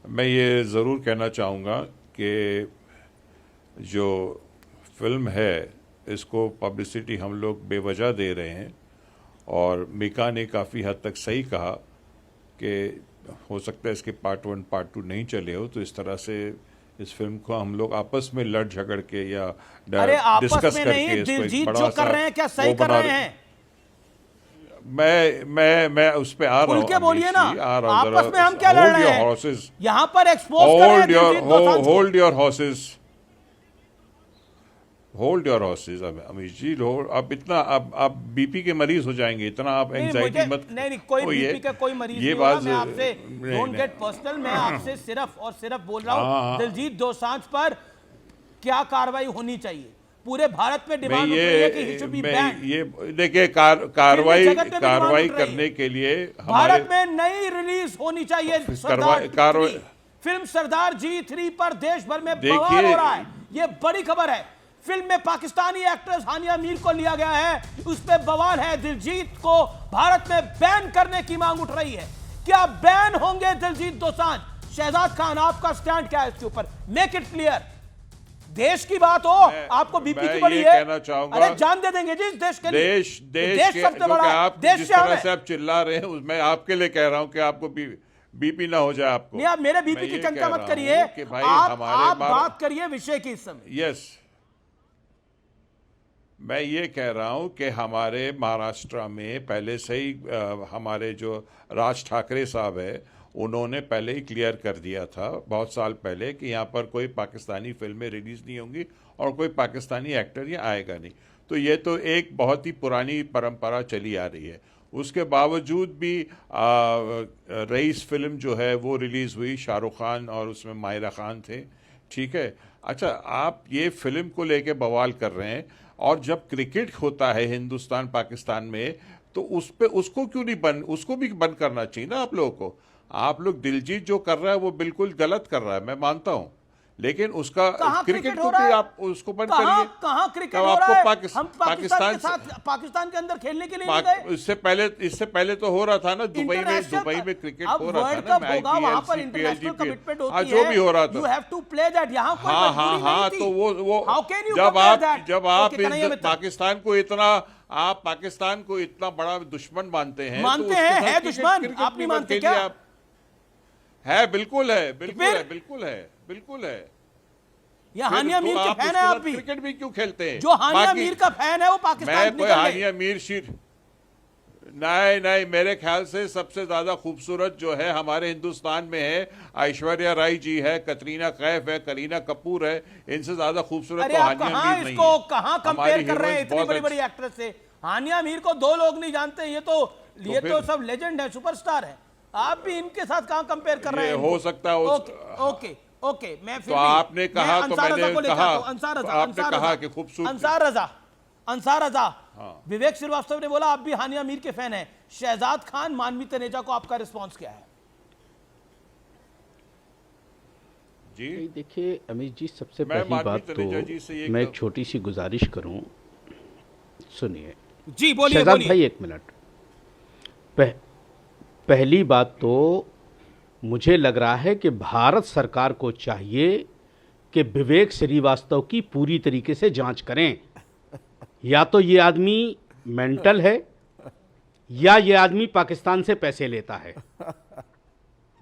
मैं ये ज़रूर कहना चाहूँगा कि जो फिल्म है इसको पब्लिसिटी हम लोग बेवजह दे रहे हैं, और मिका ने काफ़ी हद तक सही कहा कि हो सकता है इसके पार्ट 1 पार्ट 2 नहीं चले हो, तो इस तरह से इस फिल्म को हम लोग आपस में लड़ झगड़ के या अरे आपस डिस्कस में करके नहीं, इसको एक दिलजीत बड़ा जो सा कर रहे हैं क्या सही वो कर बना रहे हैं? मैं उस पे आ रहा हूँ। खुल के बोलिए ना, आ रहा हूँ, आपस में हम क्या लड़ रहे हैं? हॉर्सेस, यहां पर एक्सपोज कर रहे हैं दिलजीत दोसांझ को। Hold your horses, hold your horses. Amish ji, अब इतना आप बीपी के मरीज हो जाएंगे, इतना आप एंजाइटी मत। नहीं, कोई बीपी का कोई मरीज ये नहीं होगा। बात मैं आपसे डोंट गेट पर्सनल, मैं आपसे सिर्फ और सिर्फ बोल रहा हूं दिलजीत दोसांझ पर क्या कार्रवाई होनी चाहिए। पूरे भारत में डिमांड उठ रही है कि he should be banned। ये देखिए कार्रवाई जगत में भी डिमांड उठ रही है। करने के लिए भारत में नई रिलीज होनी चाहिए सरदार जी। फिल्म सरदार जी 3 पर देश भर में बवाल हो रहा है। ये बड़ी खबर है। फिल्म में पाकिस्तानी एक्ट्रेस हानिया मीर को लिया गया है, उस पे बवाल है। दिलजीत को भारत में बैन करने की मांग उठ रही है। क्या बैन होंगे दिलजीत दोसांझ? शहजाद खान, आपका स्टैंड क्या है इसके ऊपर? Make it clear. देश की बात हो, आपको बीपी की बड़ी है। कहना चाहूंगा, अरे जान दे देंगे जी इस देश के लिए। देश सबसे बड़ा है। आप देश जिस से हम तरह है। से आप चिल्ला रहे हैं, मैं आपके लिए कह रहा हूं कि आपको बीपी ना हो जाए आपको। नहीं, आप मेरे मैं बीपी की ये चिंता कह मत रहा करिए। हूं कि भाई आप बात करिए विषय की इस समय। यस, मैं ये कह रहा हूं कि हमारे महाराष्ट्र में पहले से ही हमारे जो राज ठाकरे साहब है, उन्होंने पहले ही क्लियर कर दिया था बहुत साल पहले कि यहाँ पर कोई पाकिस्तानी फिल्में रिलीज नहीं होंगी और कोई पाकिस्तानी एक्टर यहाँ आएगा नहीं। तो ये तो एक बहुत ही पुरानी परंपरा चली आ रही है। उसके बावजूद भी रईस फिल्म जो है वो रिलीज़ हुई, शाहरुख खान और उसमें माहिरा खान थे, ठीक है। अच्छा, आप ये फिल्म को लेके बवाल कर रहे हैं, और जब क्रिकेट होता है हिंदुस्तान पाकिस्तान में तो उस पे उसको क्यों नहीं उसको भी बंद करना चाहिए ना आप लोगों को। आप लोग दिलजीत जो कर रहा है वो बिल्कुल गलत कर रहा है, मैं मानता हूं, लेकिन उसका क्रिकेट को भी आप उसको बंद करिए। कहां क्रिकेट हो रहा है? आपको हम पाकिस्तान के साथ पाकिस्तान के अंदर खेलने के लिए नहीं गए। इससे पहले तो हो रहा था ना, दुबई में क्रिकेट हो रहा था ना, वहां पर इंटरनेशनल कमिटमेंट होती है, जो भी हो रहा था। You have to play that. यहां कोई मजबूरी नहीं थी। तो वो हाउ कैन यू जब आप पाकिस्तान को इतना बड़ा दुश्मन मानते हैं, है दुश्मन, आप नहीं मानते क्या? है, बिल्कुल है, बिल्कुल है। ये हानिया मीर के फैन है आप भी? क्रिकेट भी क्यों खेलते हैं? जो हानिया मीर का फैन है वो पाकिस्तान मैं कोई हानिया मीर नहीं नहीं, मेरे ख्याल से सबसे ज्यादा खूबसूरत जो है हमारे हिंदुस्तान में है ऐश्वर्या राय जी है, कतरीना कैफ है, करीना कपूर है। इनसे ज्यादा खूबसूरत अरे तो आप हानिया कहाँ मीर नहीं इसको है। कहाँ हमारी कंपेयर कर रहे हैं heroines इतनी बहुत बड़ी अच्छी- बड़ी एक्ट्रेस से? हानिया मीर को दो लोग नहीं जानते, ये तो फिर? सब लेजेंड है, सुपरस्टार है। आप भी इनके साथ कहाँ कंपेयर कर रहे ये हैं हो इनको? सकता है ओके ओके ओके, मैं फिर तो भी आपने मैं कहा तो अंसार मैंने रज़ा को लेकर कहा, आता हूं। अंसार तो रज़ा, आपने अंसार कहा रज़ा, कि खूबसूरत- अंसार रज़ा, विवेक श्रीवास्तव ने बोला आप भी हानिया मीर के फैन हैं। शहजाद खान, मानवी तनेजा को आपका रिस्पॉन्स क्या है? जी देखिए अमित जी, सबसे मैं पहली मानवी बात तनेजा जी से तो मैं एक छोटी सी गुजारिश करूं, सुनिए। जी बोलिए शहजाद बोलिए। भाई एक मिनट। पहली बात तो मुझे लग रहा है कि भारत सरकार को चाहिए कि विवेक श्रीवास्तव की पूरी तरीके से जांच करें। या तो ये आदमी मेंटल है या ये आदमी पाकिस्तान से पैसे लेता है।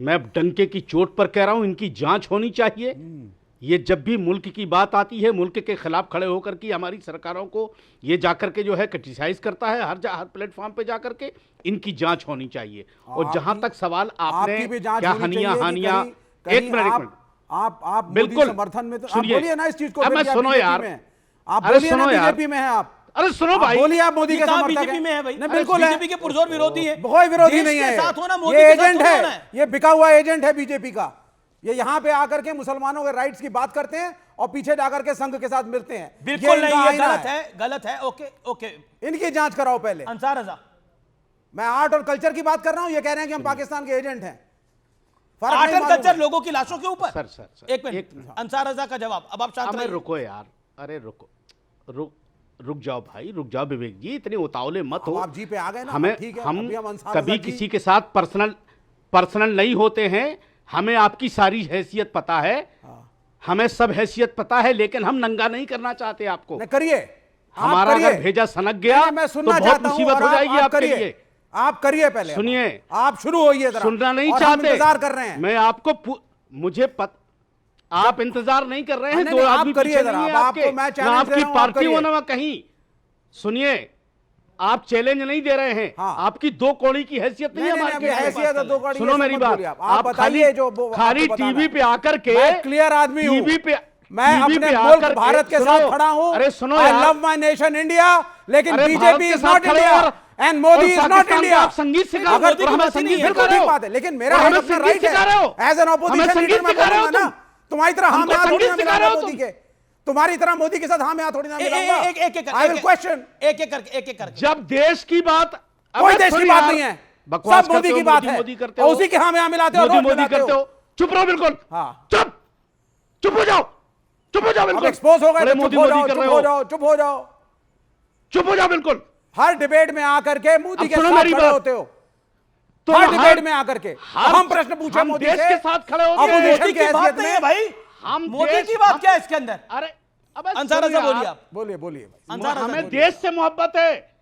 मैं डंके की चोट पर कह रहा हूं, इनकी जांच होनी चाहिए। ये जब भी मुल्क की बात आती है, मुल्क के खिलाफ खड़े होकर के हमारी सरकारों को ये जाकर के जो है क्रिटिसाइज करता है हर प्लेटफॉर्म पे जाकर के, इनकी जांच होनी चाहिए। और जहां तक सवाल आपने आपकी भी जांच क्या होनी हानिया चाहिए कि हानिया कहीं- एक मिनट कहीं एक मिनट आप मोदी बिल्कुल समर्थन में तो आप सुनिए। बोलिए ना इस चीज को। अब फिर मैं कि आप सुनो BJP यार, में हैं। आप अरे बोलिए ना सुनो यार। बीजेपी में हैं आप। अरे सुनो आप भाई, बोलिए आप मोदी के समर्थक बीजेपी में है भाई? नहीं, बिल्कुल है। बीजेपी के पुरजोर विरोधी है। कोई विरोधी देश नहीं के है, साथ होना, मोदी ये के साथ एजेंट थोड़ा होना है, है। ये बिका हुआ एजेंट है बीजेपी का। ये यहाँ पे आकर के मुसलमानों के राइट्स की बात करते हैं और पीछे जाकर के संघ के साथ मिलते हैं। बिल्कुल इनका नहीं, ये आईना गलत है, गलत है। ओके ओके, इनकी जांच कराओ पहले। अंसार रज़ा, मैं आर्ट और कल्चर की बात कर रहा हूं, ये कह रहे हैं कि हम पाकिस्तान के एजेंट हैं। फर्क आर्ट नहीं एंड मालूम कल्चर है। लोगों की लाशों के ऊपर। सर, एक मिनट, अंसार रज़ा का जवाब। अब आप शांत अब मैं रहिए। रुको यार, अरे रुक जाओ भाई, रुक जाओ विवेक जी, इतने उतावले मत हो। अब आप जी पे आ गए ना, हमें ठीक है, हम अभी हम अंसार कभी रज़ा जी- किसी के साथ पर्सनल नहीं होते हैं। हमें आपकी सारी हैसियत पता है, हमें सब हैसियत पता है, लेकिन हम नंगा नहीं करना चाहते आपको। नहीं, करिए आप हमारा करिए। अगर भेजा सनक गया नहीं, मैं तो सुनना बहुत चाहता हूं मुसीबत और हो जाएगी आप आपके करिए। लिए। आप करिए पहले, सुनिए, आप शुरू होइए जरा। सुनना नहीं और हम चाहते, इंतजार कर रहे हैं। मैं आपको आप इंतजार नहीं कर रहे हैं। नहीं, दो आप आदमी करिए पीछे जरा, नहीं है अब आपके, आपको मैं ना चैलेंज दे आपकी रहा हूं, आप पार्टी करिए। होना ना कहीं। सुनिए, आप चैलेंज नहीं दे रहे हैं, हाँ। आपकी दो कौड़ी की हैसियत नहीं है नहीं, हमारी अभी हैसियत है दो कौड़ी, सुनो ऐसे मेरी मत बात, बोलिए आप खाली बताइए जो खाली आपको बताना टीवी है। पे आकर के, मैं क्लियर आदमी हूं। टीवी पे मैं टीवी अपने पे मुल्क आकर के- भारत के सुनो, साथ खड़ा हूं। अरे सुनो आई यार, लव माय नेशन इंडिया, लेकिन अरे भारत बीजेपी के इज साथ नॉट खड़े इंडिया और- एंड मोदी और इज नॉट पाकिस्तान इंडिया। को आप संगीत सिखा रहे हो, अगर और हमें बात ही नहीं संगीत है, सिखा रहे बिल्कुल हो। ठीक बात है, लेकिन मेरा और है हमें अपना संगीत राइट सिखा रहे हो। है। एज एन हमें ऑपोजिशन संगीत लीडर मैं सिखा रहे हो बोलूंगा ना, तुम। तुम्हारी तरह हाँ हमको मैं थोड़ी संगीत ना सिखा रहे मिलाऊंगा हो मोदी तुम। के, तुम्हारी तरह मोदी के साथ हाँ मैं थोड़ी ना मिलाऊंगा। एक आई विल क्वेश्चन। एक करके जब देश की बात, कोई अबे देश की सुन बात यार, नहीं है, बकवास सब मोदी करते हो, की बात है। मोदी करते और हो, उसी के हाँ में हाँ मिलाते हो, रोज मोदी मिलाते करते हो। हो। चुप रहो बिल्कुल, हाँ। चुप हो जाओ, चुप हो जाओ अब बिल्कुल। एक्सपोज हो गए बड़े तो चुप मोदी हो मोदी जाओ, कर चुप रहे हो हो, जाओ, चुप हो जाओ। चुप हो जाओ बिल्कुल। हर डिबेट में आकर के मोदी अब के सुनो साथ मेरी खड़े बात। होते हो, तो हर डिबेट में आकर के हम प्रश्न पूछे हम मोदी देश से, के साथ खड़े होते हैं। अपोजिशन मोदी की की बात हैसियत नहीं है में। भाई, हम मोदी देश- की बात हम- क्या है इसके अंदर? अरे अबे अंसार सुनो रज़ा यार, बोलिए आप। बोलिए बोलिए भाई। अंसार रज़ा हमें बोलिए। देश से मोहब्बत है,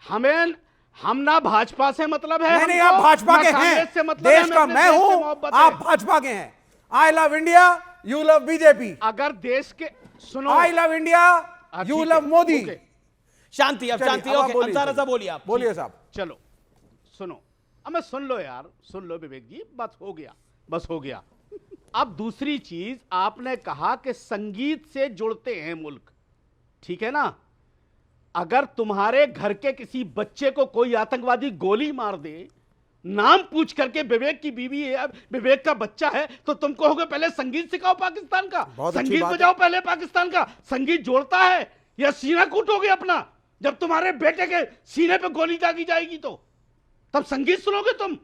हमें हम ना भाजपा से मतलब है, नहीं हमको, आप भाजपा ना के कांग्रेस हैं, से मतलब है, देश हमें का अपने मैं देश से हूं, मोहब्बत आप है। भाजपा के हैं। I love India, you love BJP. अगर देश के सुनो, आई लव इंडिया, यू ठीक लव है, मोदी। ओके। शांति, अब चलिए, शांति। अब आप ओके, बोलिए, अंसार रज़ा बोलिए आप। बोलिए साहब। चलो सुनो, अब मैं सुन लो यार, सुन लो विवेक जी, बस हो गया, बस हो गया। अब दूसरी चीज, आपने कहा कि संगीत से जुड़ते हैं मुल्क, ठीक है ना। अगर तुम्हारे घर के किसी बच्चे को कोई आतंकवादी गोली मार दे, नाम पूछ करके विवेक की बीवी है, विवेक का बच्चा है, तो तुम कहोगे पहले संगीत सिखाओ पाकिस्तान का, बहुत अच्छी संगीत बात है। बजाओ पहले पाकिस्तान का। संगीत जोड़ता है या सीना कूटोगे अपना? जब तुम्हारे बेटे के सीने पे गोली दागी जाएगी तो तब संगीत सुनोगे तुम?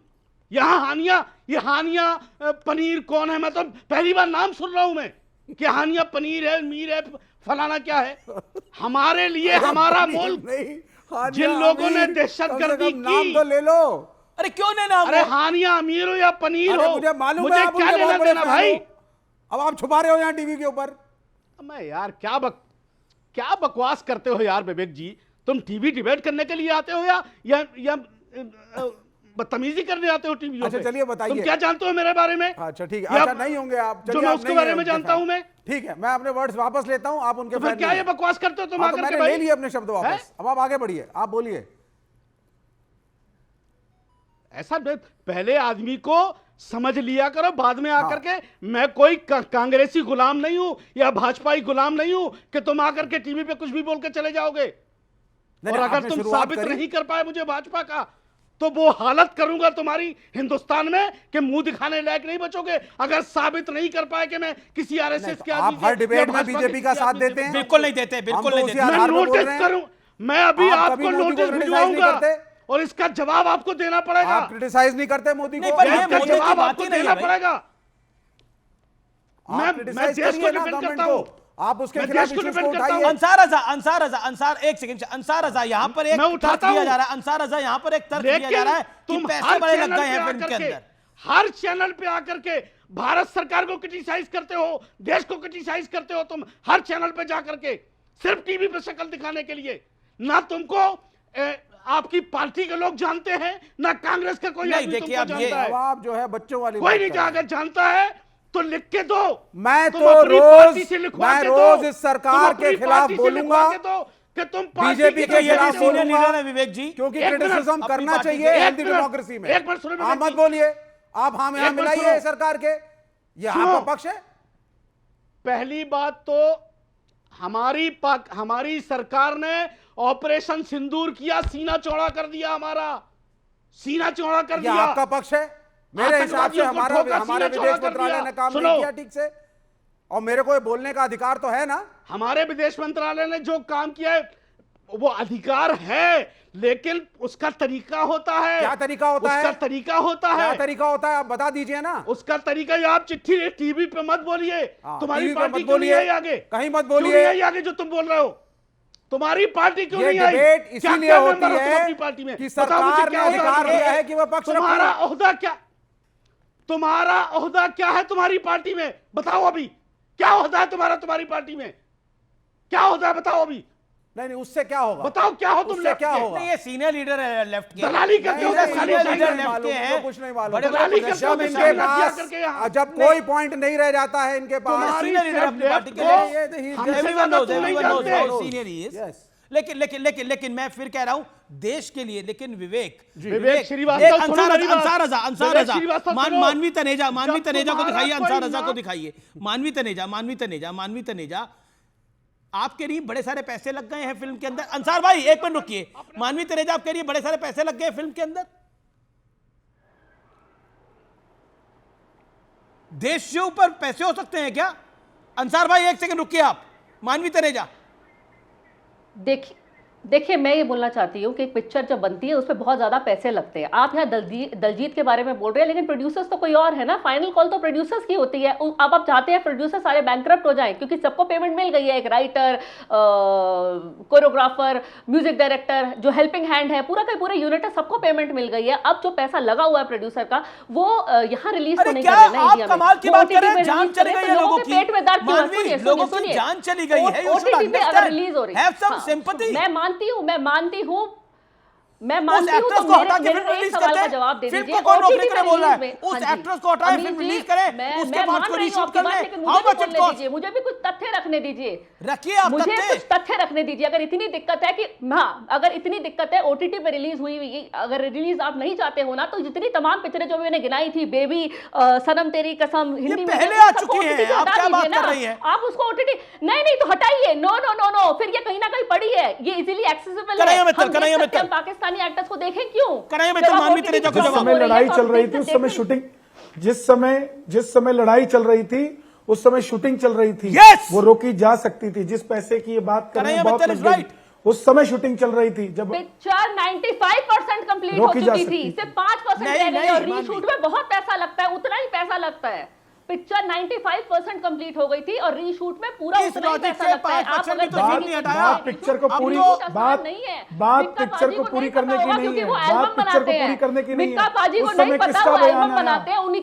यहां हानिया, ये हानिया पनीर कौन है? मैं तो पहली बार नाम सुन रहा हूं मैं कि हानिया पनीर है, मीर है, फलाना क्या है। हमारे लिए हमारा मुल्क, नहीं, हानिया जिन लोगों ने अमीर, दहशतगर्दी कम से कम नाम की, तो ले लो। अरे क्यों नहीं नाम? अरे हानिया अमीर हो या पनीर अरे हो, मुझे मालूम है मुझे आप क्या उनके लेना बहुत बड़े देना फैन भाई। हो। अब आप छुपा रहे हो यहाँ टीवी के ऊपर। मैं यार क्या बकवास करते हो यार विवेक जी। तुम टीवी डिबेट करने के लिए आते हो या बदतमीजी करने आते हो टीवी? अच्छा चलिए बताइए, तुम क्या जानते हो मेरे बारे में? अच्छा ठीक है, अच्छा नहीं होंगे आप, जो चलिए मैं आप उसके नहीं बारे हैं में उनके जानता फैन। हूं मैं। ठीक है, मैं अपने वर्ड्स वापस लेता हूं, आप उनके तो फिर फैन क्या नहीं ये हैं। बकवास करते हो तुम हाँ, तो आकर के मैंने ले भाई? लिए अपने शब्द वापस, अब आप आगे बढ़िए, आप बोलिए। ऐसा पहले आदमी को समझ लिया करो, बाद में आकर के मैं कोई कांग्रेसी गुलाम नहीं हूं या भाजपाई गुलाम नहीं हूं कि तुम आकर के टीवी पे कुछ भी बोल के चले जाओगे। और अगर तुम साबित नहीं कर पाए मुझे भाजपा का, तो वो हालत करूंगा तुम्हारी हिंदुस्तान में कि मुंह दिखाने लायक नहीं बचोगे। अगर साबित नहीं कर पाए कि मैं किसी आरएसएस के आप हर डिबेट में बीजेपी का साथ देते हैं? बिल्कुल नहीं देते, बिल्कुल नहीं देते। मैं नोटिस करूं, मैं अभी आपको नोटिस भिजवाऊंगा और इसका जवाब आपको देना पड़ेगा। आप क्रिटिसाइज नहीं करते मोदी को? इसका जवाब आपको देना पड़ेगा। मैं देश को डिफेंड करता हूं, आप उसके खिलाफ इश्यूज को उठाइए। अंसार एक सेकंड, अंसार रजा यहाँ पर एक तर्क दिया जा रहा है, अंसार रजा यहाँ पर एक तर्क दिया जा रहा है कि पैसे बड़े लग गए हैं फिल्म के अंदर। हर चैनल पे आकर के भारत सरकार को क्रिटिसाइज करते हो, देश को क्रिटिसाइज करते हो तुम हर चैनल पे जाकर के, सिर्फ टीवी पे शक्ल दिखाने के लिए। ना तुमको आपकी पार्टी के लोग जानते हैं, ना कांग्रेस का कोई आदमी तुमको जानता है। जवाब जो है बच्चों वाली कोई नहीं, अगर जानता है तो लिख के दो। मैं तो रोज इस सरकार के खिलाफ बोलूंगा कि तुम बीजेपी के खिलाफ बोलूंगा, विवेक जी, क्योंकि क्रिटिसिज्म करना चाहिए हेल्दी डेमोक्रेसी में। एक मिनट सुनो, आप मत बोलिए, आप हम यहां मिलाइए सरकार के, ये आपका पक्ष है। पहली बात तो हमारी सरकार ने ऑपरेशन सिंदूर किया, सीना चौड़ा कर दिया, हमारा सीना चौड़ा कर दिया। आपका पक्ष है? मेरे हिसाब से हमारे विदेश मंत्रालय ने काम नहीं किया ठीक से, और मेरे को बोलने का अधिकार तो है ना। हमारे विदेश मंत्रालय ने जो काम किया है वो अधिकार है, लेकिन उसका तरीका होता है। क्या तरीका होता है? उसका तरीका होता है। क्या तरीका होता है आप बता दीजिए ना। उसका तरीका ये, आप चिट्ठी टीवी पे मत बोलिए, तुम्हारी पार्टी क्यों नहीं आई आगे? कहीं मत बोलिए आगे जो तुम बोल रहे हो, तुम्हारी पार्टी क्यों नहीं आई? डिबेट इसीलिए होती है पार्टी में कि सरकार ने अधिकार दिया है कि वह पक्ष रखे। तुम्हारा ओहदा क्या है तुम्हारी पार्टी में? बताओ अभी, क्या ओहदा है तुम्हारी पार्टी में? क्या ओहदा है बताओ अभी। नहीं, उससे क्या होगा? बताओ क्या हो तुम? क्या होगा? ये सीनियर लीडर है लेफ्ट के, दलाली करते हो, सीनियर लीडर लेफ्ट के हैं, कुछ नहीं मालूम। बड़े दलाली बड़े करते हो, इनके पास जब कोई पॉइंट नहीं रह जाता है इनके पास, सीनियर लीडर अपनी पार्टी के लिए, everyone knows how senior he is. लेकिन मैं फिर कह रहा हूं देश के लिए, लेकिन विवेक श्रीवास्तव, अंसार रजा, मानवी तनेजा को दिखाइए, अंसार रजा को दिखाइए, मानवी तनेजा आप कह रही बड़े सारे पैसे लग गए हैं फिल्म के अंदर। अंसार भाई एक मिनट रुकिए, मानवी तनेजा आप कह रही है बड़े सारे पैसे लग गए फिल्म के अंदर। देश से ऊपर पैसे हो सकते हैं क्या? अंसार भाई एक सेकंड रुकिए आप। मानवी तनेजा, देखिए मैं ये बोलना चाहती हूँ कि पिक्चर जब बनती है उसमें बहुत ज्यादा पैसे लगते हैं। आप यहाँ दलजीत के बारे में बोल रहे हैं, लेकिन प्रोड्यूसर्स तो कोई और है ना। फाइनल कॉल तो प्रोड्यूसर्स की होती है। अब आप चाहते हैं प्रोड्यूसर सारे बैंकरप्ट हो जाएं, क्योंकि सबको पेमेंट मिल गई है। एक राइटर, कोरियोग्राफर, म्यूजिक डायरेक्टर, जो हेल्पिंग हैंड है, पूरा का पूरा यूनिट है, सबको पेमेंट मिल गई है। अब जो पैसा लगा हुआ है प्रोड्यूसर का, वो यहाँ रिलीज तो नहीं कर रहे ना इंडिया में। कमाल की बात कर रहे हैं, जान चली गई है लोगों की, पेट में दर्द की। लोगों की जान चली गई है, ओटीटी पे अगर रिलीज हो रही है, हैव सम सिंपैथी। मैं मानती हूँ मैं उस मानती हूं, एक्ट्रेस तो को हटा के मेरे फिल्म एक रिलीज सवाल का करते जवाब दे फिल्म दीजिए। को कौन नौकरी करे बोल रहा है? में, उस हाँ जी। एक्ट्रेस को हटाए फिल्म रिलीज करें, उसके बाद को रीशूट कर ले। How much it cost? मुझे भी कुछ तथ्य रखने दीजिए, रखिए आप मुझे तथ्य। कुछ तथ्य रखने दीजिए। अगर इतनी दिक्कत है कि हाँ, अगर इतनी दिक्कत है ओटीटी पे रिलीज हुई, अगर रिलीज आप नहीं चाहते हो ना, तो जितनी तमाम पिक्चरें जो मैंने गिनाई थी, बेबी, सनम तेरी कसम, हिंदी में पहले आ चुकी हैं, आप क्या बात कर रही हैं? आप उसको ओटीटी नहीं तो हटाइए। नो, फिर ये कहीं ना कहीं पड़ी है, ये इजीली एक्सेसिबल है। हम पाकिस्तानी एक्टर्स को देखें क्यों? जिस समय लड़ाई चल रही थी उस समय शूटिंग, जिस समय लड़ाई चल रही थी उस समय शूटिंग चल रही थी। वो रोकी जा सकती थी। जिस पैसे की ये बात कर रहे हैं, बहुत लग गई। उस समय शूटिंग चल रही थी जब पिक्चर 95% कंप्लीट हो चुकी थी, सिर्फ 5% रह गई। और रीशूट में बहुत पैसा लगता है, उतना ही पैसा लगता है। पिक्चर 95% कंप्लीट हो गई थी और रीशूट में पूरा उतना ही पैसा लगता है। आप अगर बात पिक्चर को पूरी बात पिक्चर को पूरी करने की नहीं है, बात पिक्चर को पूरी करने की नहीं है। उस समय किसका बयान आया?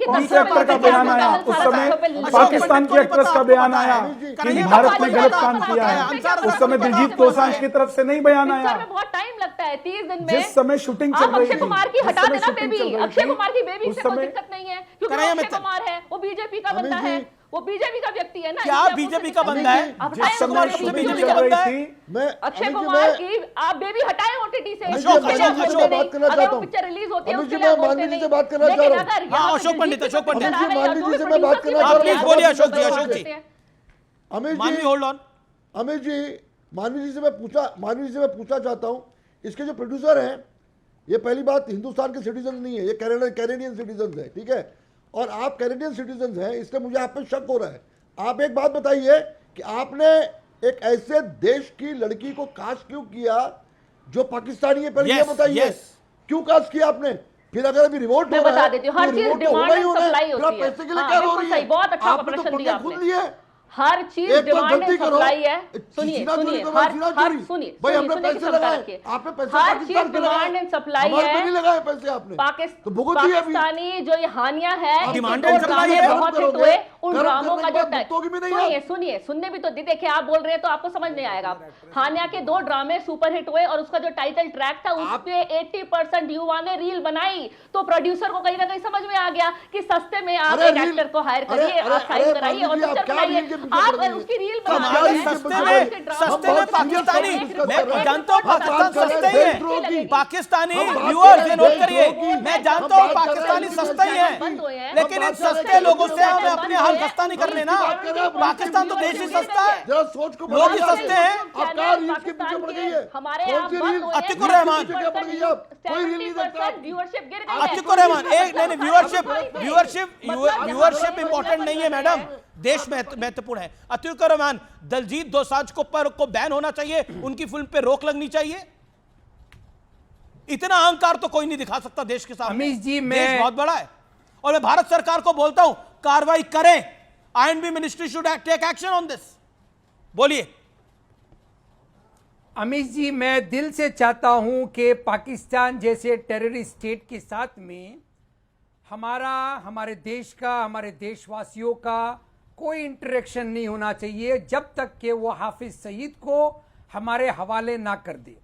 कौन से एक्टर का बयान आया? उस समय पाकिस्तान की एक्ट्रेस का बयान आया कि भारत ने गलत काम किया है। उस समय दिलजीत दोसांझ की तरफ से नहीं बयान आया। बहुत टाइम लगता है, 30 दिन में। जिस समय शूटिंग चल रही थी, अक्षय कुमार की हटा देना बेबी, अक्षय कुमार की बेबी से कोई दिक्कत नहीं है, क्योंकि अक्षय कुमार है, वो बीजेपी का बंदा है, वो बीजेपी का व्यक्ति है ना। क्या इसलिए आप बीजेपी उससे का बंदा है? अब जिस हटाएं समय उसको, शूटिंग बीजेपी चल का रही बंदा है। थी, मैं अक्षय अमित जी, कुमार मैं की आप बेबी हटाएं OTT से। अशोक, उसके लिए अशोक, आप बोलते अशोक, नहीं। बात करना अगर चाहता वो हूं। पिक्चर रिलीज होती है अमित उसके जी, लिए आप मैं बोलते मानवी जी से नहीं। बात करना चाह लेकिन रहा हूं। अगर यहाँ अशोक पे पंडित, दिलजीत अशोक को पंडित। पिक्चर आ रहा है, मानवी जी या जो से भी मैं बात producer करना की चाह बात रहा हूं। है, बोलिए आप अशोक जी, बता अशोक जी। सकते हैं। अमित मानवी जी, होल्ड ऑन। अमित जी, मानवी जी से मैं पूछना चाहता हूं, इसके जो प्रोड्यूसर हैं, ये पहली बात हिंदुस्तान के सिटीजन नहीं है, ये कैनेडियन सिटीजन है, ठीक है, और आप कैनेडियन सिटीजन हैं, इसलिए मुझे आप पे शक हो रहा है। आप एक बात बताइए कि आपने एक ऐसे देश की लड़की को कास्ट क्यों किया जो पाकिस्तानी है, पहले ये Yes, बताइए, yes. क्यों कास्ट किया आपने? फिर अगर अभी रिवोल्ट मैं हो रहा बता है देती हूँ, तो हर चीज रिवोल्ट तो डिमांड होना ही एंड होना है, सप्लाई फिर होती आप है। पैसे के लिए हाँ, क्या रो बिल्कुल रही सही, है? बहुत अच्छा आपने तो ऑपरेशन पंगे दिया खुद आपने। लिए। हर चीज एक तो डिमांड गलती एंड करो, सप्लाई है। सुनिए सीना चोरी सुनिए, करो, सीना हर चोरी। सुनिए भाई हमने सुनिए, पैसे समझा लगाए, रखिए। आपने पैसे हर पाकिस्तान चीज के लगाए, डिमांड एंड सप्लाई हमारे पे है। नहीं लगाए पैसे आपने, तो भुगतिए अभी। पाकिस्तानी जो ये हानियां है, डिमांड इनके एंड दो सप्लाई ड्रामे है। बहुत हिट करोगे, हुए। उन कर्म ड्रामों करने का के जो बाद भुगतोगे भी नहीं सुनिए आप। सुनिए, सुनने भी तो देखिए, आप बोल रहे हैं तो आपको समझ नहीं आएगा। हानिया के 2 ड्रामे सुपर हिट हुए और उसका जो टाइटल ट्रैक था उस पे 80% युवा ने रील बनाई, तो प्रोड्यूसर को कहीं ना कहीं समझ में आ गया कि सस्ते में आप अरे एक रील- एक्टर को हायर अरे- करिए, अरे- आप साइन अरे कराइए और मानवी जी, आप पिक्चर क्या बनाइए। रील के पीछे आप पड़ रही हैं? उसकी रील कमाल बना है, रहे हैं, सस्ते आप में उसके ड्रामे सस्ते को में देख पाकिस्तानी, रहे हैं, मैं एक जानता हूँ रिपोर्ट पाकिस्तान बताते हैं, सस्ते ही देशद्रोह है। की। पाकिस्तानी हम बात व्यूअर्स कर रहे हैं नोट करिए, देशद्रोह की। मैं हम जानता हूँ बात कर रहे हैं पाकिस्तानी इंडियन सस्ते ही है, बंद हुए हैं। लेकिन इन हम बात कर रहे हैं सस्ते लोगों से इंडियन हमें अपने हाल बंद खस्ता नहीं हुए। करने ना। बात कर रहे हैं, पाकिस्तान तो देश ही सस्ता है। जरा सोच को लोग ही बढ़ाइए। सस्ते हैं। आप क्या रील के पीछे पड़ गई है? हमारे कौन यहाँ सी बंद रील? हुए, अतिकुर रहमान। 70% क्या पड़ गई आप? कोई रील नहीं देखता आप। व्यूअरशिप गिर गई है। अतिकुर रहमान, एक नहीं व्यूअरशिप इंपॉर्टेंट नहीं है मैडम, देश महत्वपूर्ण है। अतिकुर रहमान, दलजीत दोसांझ को बैन होना चाहिए, उनकी फिल्म पे रोक लगनी चाहिए। इतना अहंकार तो कोई नहीं दिखा सकता देश के सामने। अमीश जी, देश मैं बहुत बड़ा है और मैं भारत सरकार को बोलता हूं कार्रवाई करें। I and B ministry should take action on this. बोलिए। अमीश जी, मैं दिल से चाहता हूं कि पाकिस्तान जैसे टेररिस्ट स्टेट के साथ में हमारे देश का, हमारे देशवासियों का कोई इंटरेक्शन नहीं होना चाहिए जब तक कि वो हाफिज सईद को हमारे हवाले ना कर दे।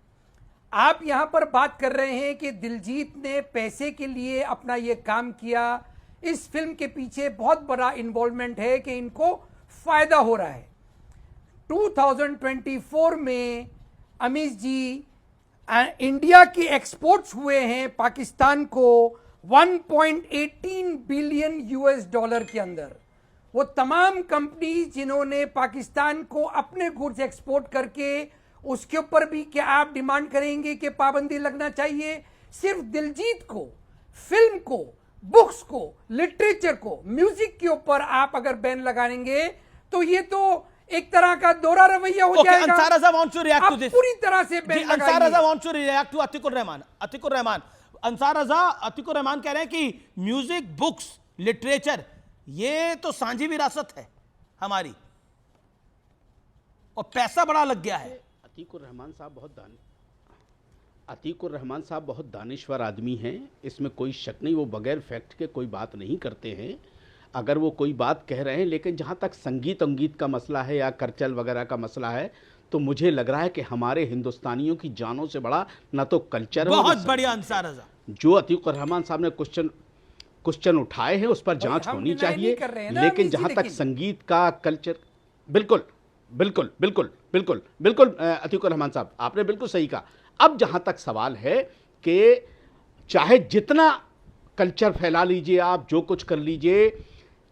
आप यहां पर बात कर रहे हैं कि दिलजीत ने पैसे के लिए अपना ये काम किया। इस फिल्म के पीछे बहुत बड़ा इन्वॉल्वमेंट है कि इनको फायदा हो रहा है। 2024 में अमीश जी, इंडिया के एक्सपोर्ट्स हुए हैं पाकिस्तान को 1.18 बिलियन यूएस डॉलर के अंदर। वो तमाम कंपनी जिन्होंने पाकिस्तान को अपने गुड्स एक्सपोर्ट करके, उसके ऊपर भी क्या आप डिमांड करेंगे कि पाबंदी लगना चाहिए? सिर्फ दिलजीत को, फिल्म को, बुक्स को, लिटरेचर को, म्यूजिक के ऊपर आप अगर बैन लगाएंगे तो ये तो एक तरह का दोहरा रवैया हो जाएगा। Ansar Raza wants to react to आप this. पूरी तरह से बैन Ansar लगाइए। Raza wants to react to Atikur Rahman. Atikur Rahman, Ansar Raza, Atikur Rahman कह रहे हैं कि म्यूजिक, बुक्स, लिटरेचर ये तो सांझी विरासत है हमारी और पैसा बड़ा लग गया है। अतीकुर रहमान साहब बहुत दानिश्वर आदमी हैं, इसमें कोई शक नहीं। वो बगैर फैक्ट के कोई बात नहीं करते हैं। अगर वो कोई बात कह रहे हैं, लेकिन जहाँ तक संगीत का मसला है या कल्चर वगैरह का मसला है, तो मुझे लग रहा है कि हमारे हिंदुस्तानियों की जानों से बड़ा ना तो कल्चर है। बहुत बढ़िया अंसार रज़ा। जो अतीकुर रहमान साहब ने क्वेश्चन उठाए हैं उस पर जांच होनी चाहिए, लेकिन जहाँ तक संगीत का कल्चर, बिल्कुल अतीकुर रहमान साहब आपने बिल्कुल सही कहा। अब जहाँ तक सवाल है कि चाहे जितना कल्चर फैला लीजिए आप, जो कुछ कर लीजिए,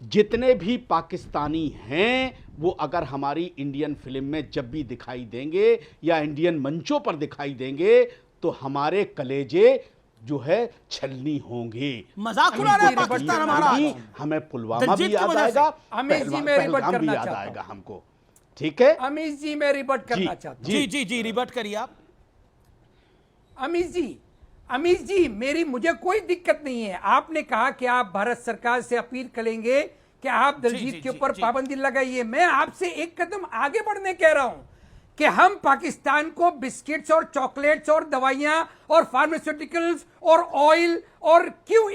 जितने भी पाकिस्तानी हैं वो अगर हमारी इंडियन फिल्म में जब भी दिखाई देंगे या इंडियन मंचों पर दिखाई देंगे तो हमारे कलेजे जो है छलनी होंगे। मजाक उड़ा रहा है पाकिस्तान हमारा। हमें पुलवामा भी याद आएगा, पहलगाम भी याद आएगा हमको। ठीक है अमीश जी, मैं रिबट करना चाहता हूं। जी रिबट करिए आप। अमीश जी, मुझे कोई दिक्कत नहीं है। आपने कहा कि आप भारत सरकार से अपील करेंगे कि आप दिलजीत के ऊपर पाबंदी लगाइए। मैं आपसे एक कदम आगे बढ़ने कह रहा हूं कि हम पाकिस्तान को बिस्किट्स और चॉकलेट्स और दवाइयां और फार्मास्यूटिकल्स और ऑयल और क्यों